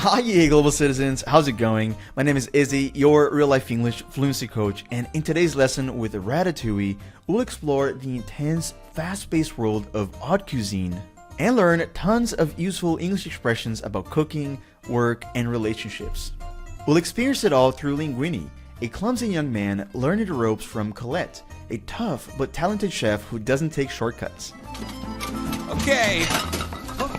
Hi, you global citizens. How's it going? My name is Izzy, your real-life English fluency coach, and in today's lesson with Ratatouille, we'll explore the intense, fast-paced world of haute cuisine and learn tons of useful English expressions about cooking, work, and relationships. We'll experience it all through Linguini, a clumsy young man learning the ropes from Colette, a tough but talented chef who doesn't take shortcuts. Okay.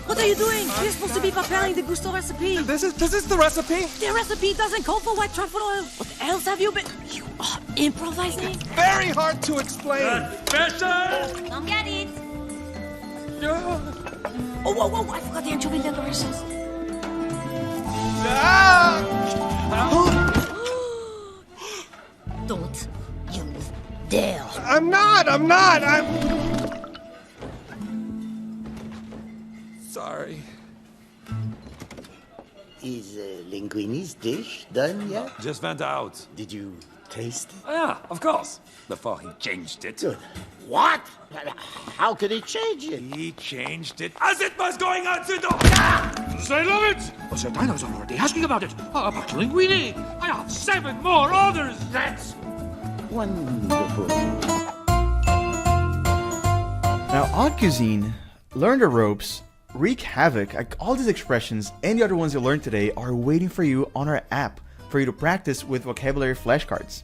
What are you doing? You're supposed to be preparing the gusto recipe. This is the recipe? The recipe doesn't call for white truffle oil. What else have you been? You are improvising. Very hard to explain. Special! Come get it. Oh, whoa, I forgot the anchovy decorations. Don't you dare. I'm not. Sorry. Is Linguini's dish done yet? Just went out. Did you taste it? Oh, yeah, of course. Before he changed it. Good. What? How could he change it? He changed it as it was going out the door. Say love it! Oh, Sir Dino's already asking about it. About Linguini. I have 7 more orders. That's wonderful. Now, haute cuisine, learn the ropes, wreak havoc, like all these expressions and the other ones you learned today are waiting for you on our app for you to practice with vocabulary flashcards.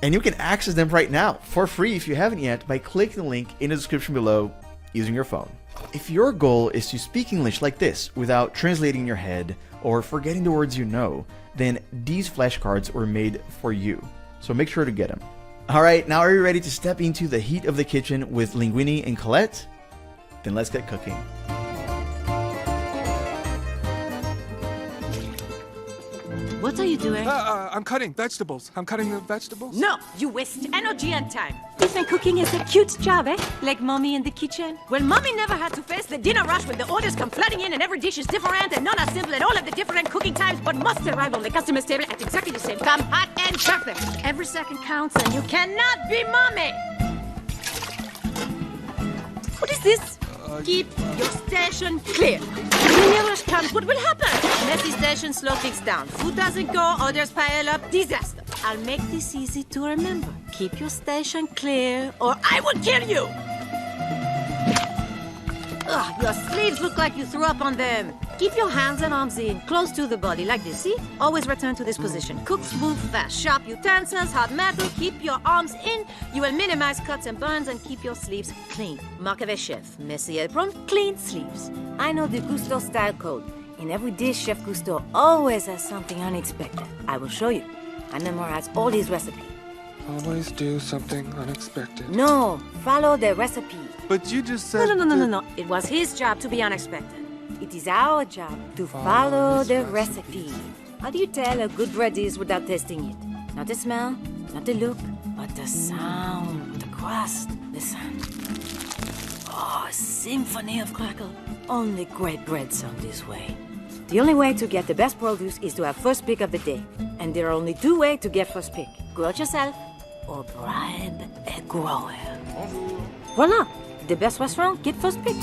And you can access them right now for free if you haven't yet by clicking the link in the description below using your phone. If your goal is to speak English like this without translating in your head or forgetting the words you know, then these flashcards were made for you. So make sure to get them. Alright, now are you ready to step into the heat of the kitchen with Linguini and Colette? Then let's get cooking. What are you doing? I'm cutting vegetables. I'm cutting the vegetables. No, you waste energy and time. You think cooking is a cute job, eh? Like mommy in the kitchen? Well, mommy never had to face the dinner rush when the orders come flooding in and every dish is different and none are simple and all of the different cooking times but must arrive on the customer's table at exactly the same time, hot and perfect. Every second counts and you cannot be mommy. What is this? Keep your station clear. When the rush comes, what will happen? Messy station, slow fix down. Food doesn't go, orders pile up, disaster. I'll make this easy to remember. Keep your station clear, or I will kill you! Ugh, your sleeves look like you threw up on them. Keep your hands and arms in, close to the body, like this, see? Always return to this position. Cook smooth, fast, sharp utensils, hot metal, keep your arms in. You will minimize cuts and burns and keep your sleeves clean. Marque avec chef, messy apron, clean sleeves. I know the Gusto style code. In every dish, Chef Gusto always has something unexpected. I will show you. I memorized all his recipes. Always do something unexpected. No, follow the recipe. But you just said... No. It was his job to be unexpected. It is our job to follow the recipe. How do you tell a good bread is without tasting it? Not the smell, not the look, but the sound, the crust. Listen. Oh, a symphony of crackle. Only great bread sound this way. The only way to get the best produce is to have first pick of the day. And there are only 2 ways to get first pick. Grow it yourself or bribe a grower. Voila! The best restaurant, get first pick.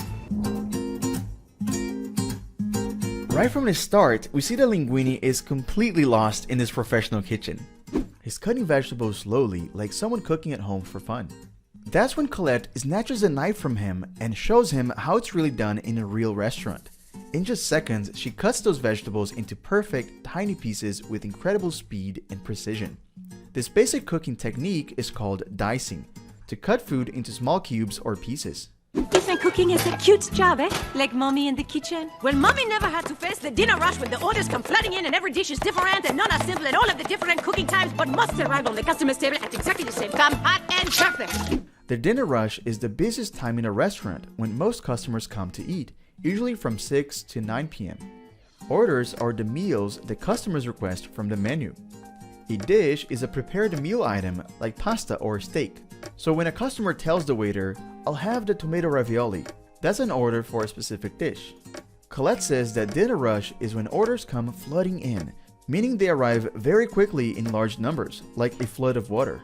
Right from the start, we see that Linguini is completely lost in this professional kitchen. He's cutting vegetables slowly, like someone cooking at home for fun. That's when Colette snatches a knife from him and shows him how it's really done in a real restaurant. In just seconds, she cuts those vegetables into perfect, tiny pieces with incredible speed and precision. This basic cooking technique is called dicing, to cut food into small cubes or pieces. You think cooking is a cute job, eh? Like mommy in the kitchen? Well, mommy never had to face the dinner rush when the orders come flooding in and every dish is different and none are simple and all of the different cooking times but must arrive on the customer's table at exactly the same time, hot and perfect. The dinner rush is the busiest time in a restaurant when most customers come to eat, usually from 6 to 9 p.m. Orders are the meals the customers request from the menu. A dish is a prepared meal item like pasta or steak. So when a customer tells the waiter, "I'll have the tomato ravioli," that's an order for a specific dish. Colette says that dinner rush is when orders come flooding in, meaning they arrive very quickly in large numbers, like a flood of water.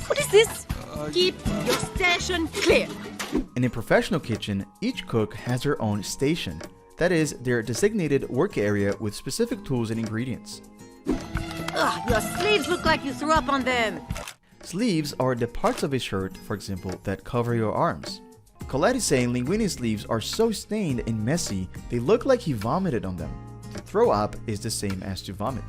What is this? Keep your station clear. In a professional kitchen, each cook has their own station. That is, their designated work area with specific tools and ingredients. Ugh, your sleeves look like you threw up on them. Sleeves are the parts of a shirt, for example, that cover your arms. Colette is saying Linguini's sleeves are so stained and messy, they look like he vomited on them. To throw up is the same as to vomit.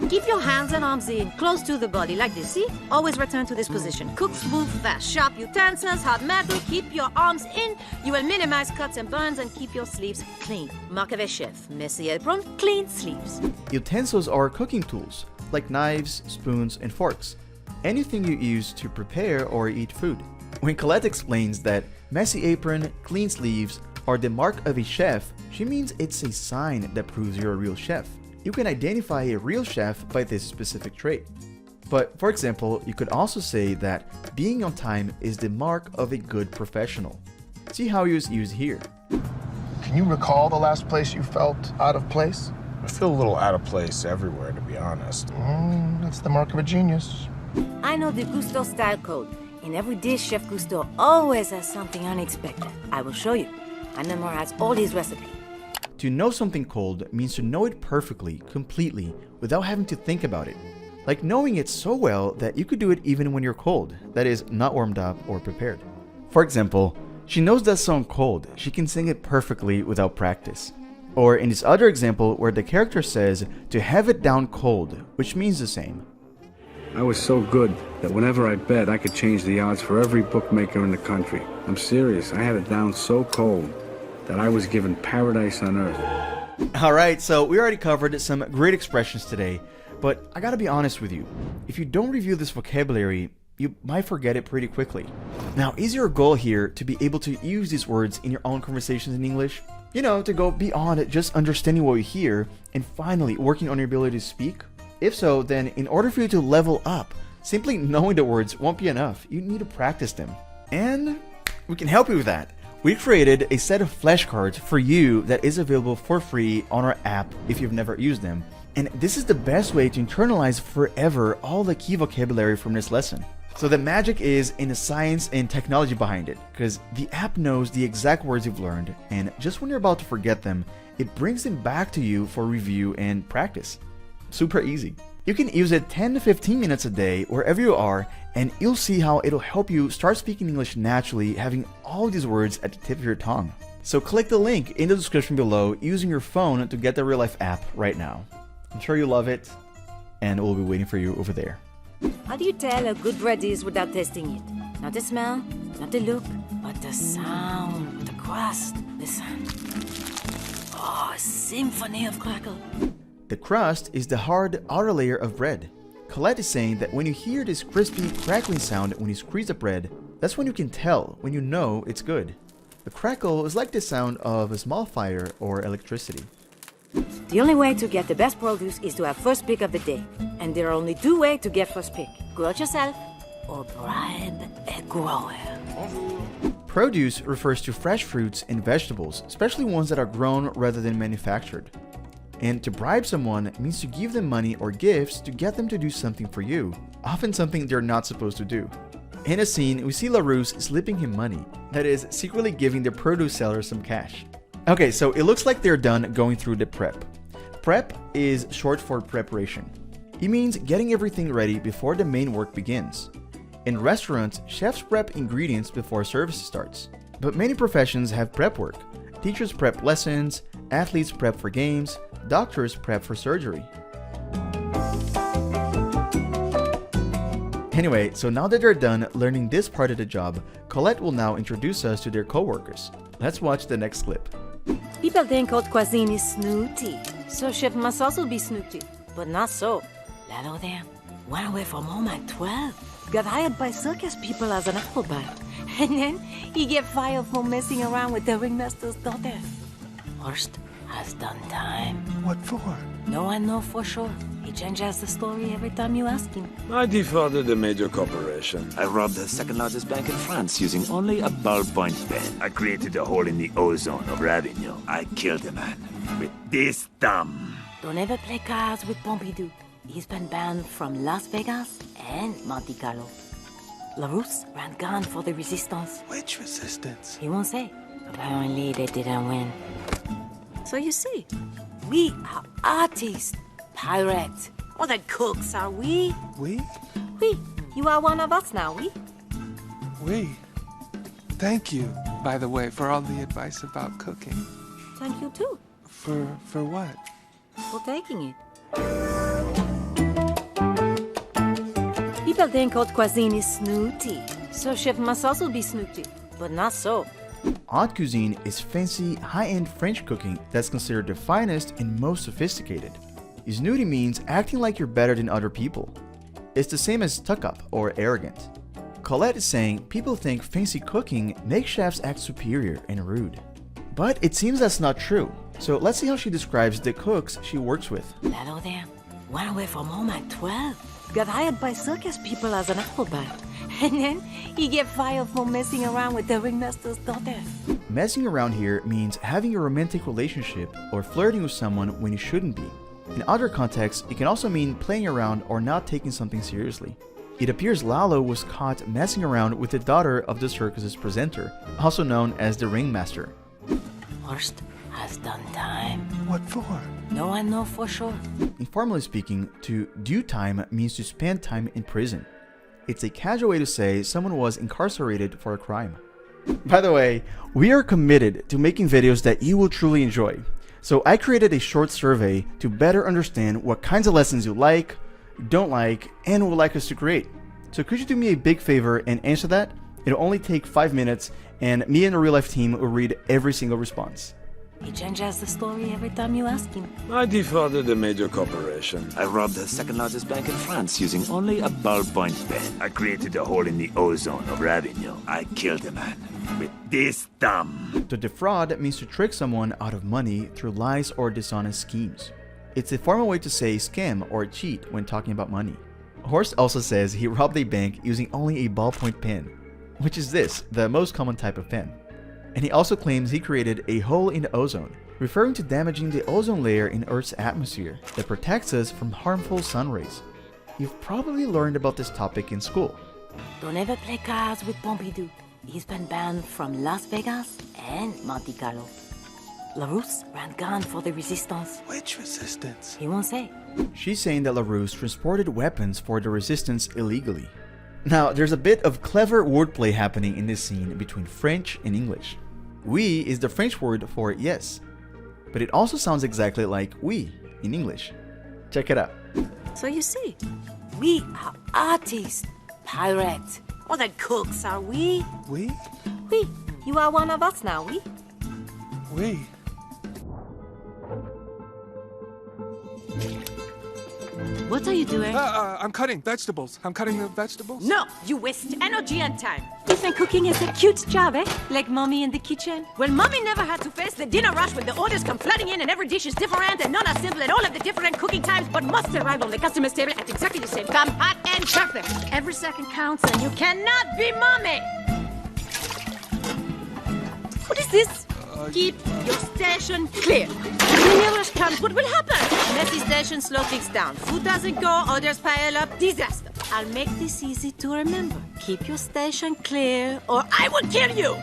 Keep your hands and arms in, close to the body, like this, see? Always return to this position. Cook smooth, fast. Sharp utensils, hot metal, keep your arms in. You will minimize cuts and burns and keep your sleeves clean. Marque avec chef. Messy apron, clean sleeves. Utensils are cooking tools, like knives, spoons, and forks. Anything you use to prepare or eat food. When Colette explains that messy apron, clean sleeves are the mark of a chef, she means it's a sign that proves you're a real chef. You can identify a real chef by this specific trait. But for example, you could also say that being on time is the mark of a good professional. See how it was used here. Can you recall the last place you felt out of place? I feel a little out of place everywhere, to be honest. That's the mark of a genius. I know the Gusto style code. In every dish, Chef Gusto always has something unexpected. I will show you. I memorized all his recipes. To know something cold means to know it perfectly, completely, without having to think about it. Like knowing it so well that you could do it even when you're cold, that is, not warmed up or prepared. For example, she knows that song Cold. She can sing it perfectly without practice. Or in this other example where the character says to have it down cold, which means the same. I was so good that whenever I bet, I could change the odds for every bookmaker in the country. I'm serious. I had it down so cold that I was given paradise on earth. Alright, so we already covered some great expressions today, but I gotta be honest with you. If you don't review this vocabulary, you might forget it pretty quickly. Now, is your goal here to be able to use these words in your own conversations in English? You know, to go beyond just understanding what you hear and finally working on your ability to speak? If so, then in order for you to level up, simply knowing the words won't be enough. You need to practice them. And we can help you with that. We created a set of flashcards for you that is available for free on our app if you've never used them. And this is the best way to internalize forever all the key vocabulary from this lesson. So the magic is in the science and technology behind it, because the app knows the exact words you've learned, and just when you're about to forget them, it brings them back to you for review and practice. Super easy. You can use it 10 to 15 minutes a day wherever you are, and you'll see how it'll help you start speaking English naturally, having all these words at the tip of your tongue. So click the link in the description below using your phone to get the real life app right now. I'm sure you love it, and we'll be waiting for you over there. How do you tell a good bread is without tasting it? Not the smell, not the look, but the sound, the crust. Listen. Oh, a symphony of crackle. The crust is the hard outer layer of bread. Colette is saying that when you hear this crispy, crackling sound when you squeeze the bread, that's when you can tell, when you know it's good. The crackle is like the sound of a small fire or electricity. The only way to get the best produce is to have first pick of the day. And there are only two ways to get first pick. Grow it yourself or bribe a grower. Produce refers to fresh fruits and vegetables, especially ones that are grown rather than manufactured. And to bribe someone means to give them money or gifts to get them to do something for you, often something they're not supposed to do. In a scene, we see LaRousse slipping him money, that is, secretly giving the produce seller some cash. Okay, so it looks like they're done going through the prep. Prep is short for preparation. It means getting everything ready before the main work begins. In restaurants, chefs prep ingredients before service starts. But many professions have prep work. Teachers prep lessons, athletes prep for games, doctors prep for surgery. Anyway, so now that they're done learning this part of the job, Colette will now introduce us to their co-workers. Let's watch the next clip. People think haute cuisine is snooty, so chef must also be snooty. But not so. Lalo there went away from home at 12, got hired by circus people as an acrobat, and then he get fired for messing around with the ringmaster's daughter. Horst has done time. What for? No one knows for sure. He changes the story every time you ask him. I defrauded a major corporation. I robbed the second largest bank in France using only a ballpoint pen. I created a hole in the ozone of Ravignon. I killed a man with this thumb. Don't ever play cards with Pompidou. He's been banned from Las Vegas and Monte Carlo. LaRousse ran gun for the resistance. Which resistance? He won't say. Apparently they didn't win. So you see, we are artists, pirates, more than cooks, are we? We? We. You are one of us now, we? We? Thank you, by the way, for all the advice about cooking. Thank you too. For what? For taking it. People think haute cuisine is snooty, so chef must also be snooty, but not so. Haute cuisine is fancy, high-end French cooking that's considered the finest and most sophisticated. Snooty means acting like you're better than other people. It's the same as stuck up or arrogant. Colette is saying people think fancy cooking makes chefs act superior and rude. But it seems that's not true. So let's see how she describes the cooks she works with. Hello there. Went away from home at 12. Got hired by circus people as an acrobat. And then he get fired for messing around with the ringmaster's daughter. Messing around here means having a romantic relationship or flirting with someone when you shouldn't be. In other contexts, it can also mean playing around or not taking something seriously. It appears Lalo was caught messing around with the daughter of the circus's presenter, also known as the ringmaster. Worst has done time. What for? No one know for sure. Informally speaking, to do time means to spend time in prison. It's a casual way to say someone was incarcerated for a crime. By the way, we are committed to making videos that you will truly enjoy. So I created a short survey to better understand what kinds of lessons you like, don't like, and would like us to create. So could you do me a big favor and answer that? It'll only take 5 minutes, and me and the real life team will read every single response. He changes the story every time you ask him. I defrauded a major corporation. I robbed the second largest bank in France using only a ballpoint pen. I created a hole in the ozone of Ravignon. I killed a man with this thumb. To defraud means to trick someone out of money through lies or dishonest schemes. It's a formal way to say scam or cheat when talking about money. Horst also says he robbed a bank using only a ballpoint pen, which is this, the most common type of pen. And he also claims he created a hole in the ozone, referring to damaging the ozone layer in Earth's atmosphere that protects us from harmful sun rays. You've probably learned about this topic in school. Don't ever play cards with Pompidou. He's been banned from Las Vegas and Monte Carlo. Larousse ran gun for the resistance. Which resistance? He won't say. She's saying that Larousse transported weapons for the resistance illegally. Now, there's a bit of clever wordplay happening in this scene between French and English. Oui is the French word for yes, but it also sounds exactly like oui in English. Check it out. So you see, we are artists, pirates, more than cooks, are we? We? We. You are one of us now, we? We? What are you doing? I'm cutting vegetables. I'm cutting the vegetables. No, you waste energy and time. You think cooking is a cute job, eh? Like mommy in the kitchen? Well, mommy never had to face the dinner rush when the orders come flooding in and every dish is different and none are simple and all have the different cooking times but must arrive on the customer's table at exactly the same time, hot and perfect. Every second counts and you cannot be mommy. What is this? Keep your station clear. When the rush comes, what will happen? Messy station slow things down. Food doesn't go, orders pile up, disaster. I'll make this easy to remember. Keep your station clear, or I will kill you!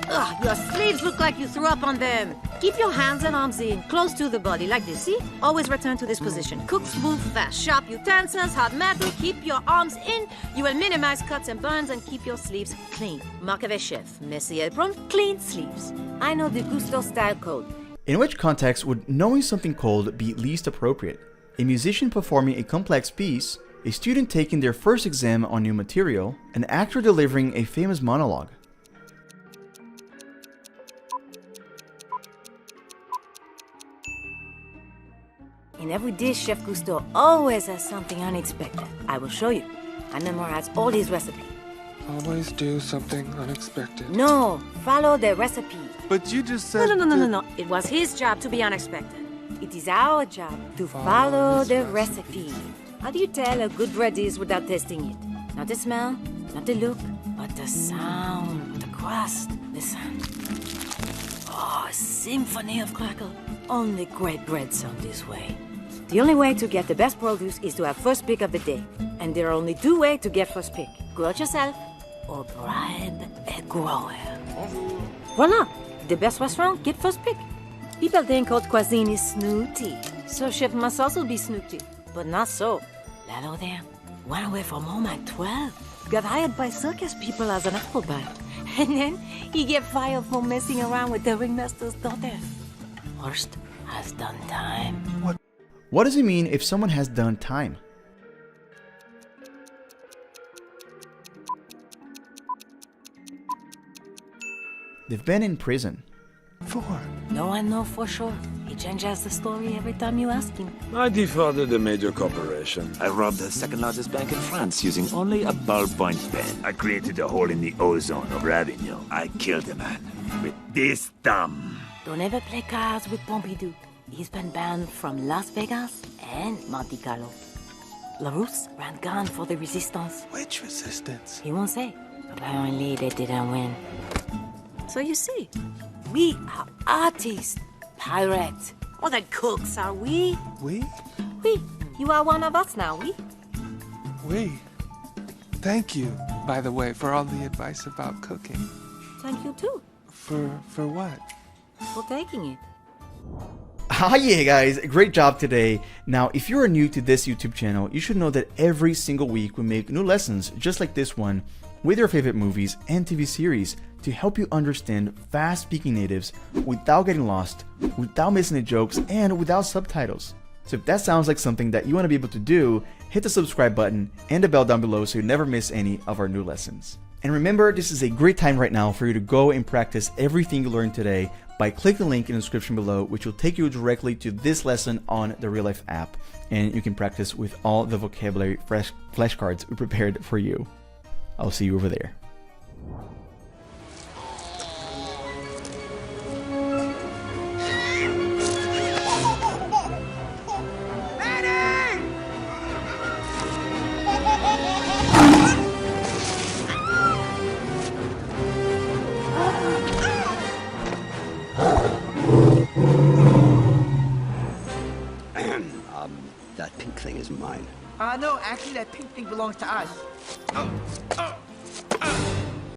Ugh, your sleeves look like you threw up on them. Keep your hands and arms in, close to the body, like this, see? Always return to this position. Cook smooth, fast. Sharp utensils, hot metal, keep your arms in. You will minimize cuts and burns and keep your sleeves clean. Mark of a chef. Messy apron, clean sleeves. I know the Gusto style code. In which context would knowing something cold be least appropriate? A musician performing a complex piece, a student taking their first exam on new material, an actor delivering a famous monologue. In every dish, Chef Gusto always has something unexpected. I will show you. I memorized all his recipes. Always do something unexpected. No, follow the recipe. But you just said... No. It was his job to be unexpected. It is our job to follow the recipe. How do you tell a good bread is without tasting it? Not the smell, not the look, but the sound, the crust. Listen. Oh, a symphony of crackle. Only great bread sound this way. The only way to get the best produce is to have first pick of the day. And there are only two ways to get first pick. Grow it yourself or bribe a grower. Voila! The best restaurant, get first pick. People think haute cuisine is snooty, so chef must also be snooty. But not so. Lalo there went away from home at 12. Got hired by circus people as an acrobat. And then he get fired for messing around with the ringmaster's daughter. Worst has done time. What does it mean if someone has done time? They've been in prison. No one know for sure. He changes the story every time you ask him. I defrauded a major corporation. I robbed the second largest bank in France using only a ballpoint pen. I created a hole in the ozone over Avignon. I killed a man with this thumb. Don't ever play cards with Pompidou. He's been banned from Las Vegas and Monte Carlo. LaRousse ran gun for the resistance. Which resistance? He won't say. Apparently they didn't win. So you see, we are artists, pirates. More than cooks, are we? We? We. You are one of us now, we? We. Thank you, by the way, for all the advice about cooking. Thank you too. For what? For taking it. Ah, yeah, guys, great job today. Now, if you are new to this YouTube channel, you should know that every single week we make new lessons just like this one with your favorite movies and TV series to help you understand fast-speaking natives without getting lost, without missing the jokes, and without subtitles. So if that sounds like something that you want to be able to do, hit the subscribe button and the bell down below so you never miss any of our new lessons. And remember, this is a great time right now for you to go and practice everything you learned today by clicking the link in the description below, which will take you directly to this lesson on the Real Life app, and you can practice with all the vocabulary flashcards we prepared for you. I'll see you over there. That pink thing is mine. No, actually, that pink thing belongs to us.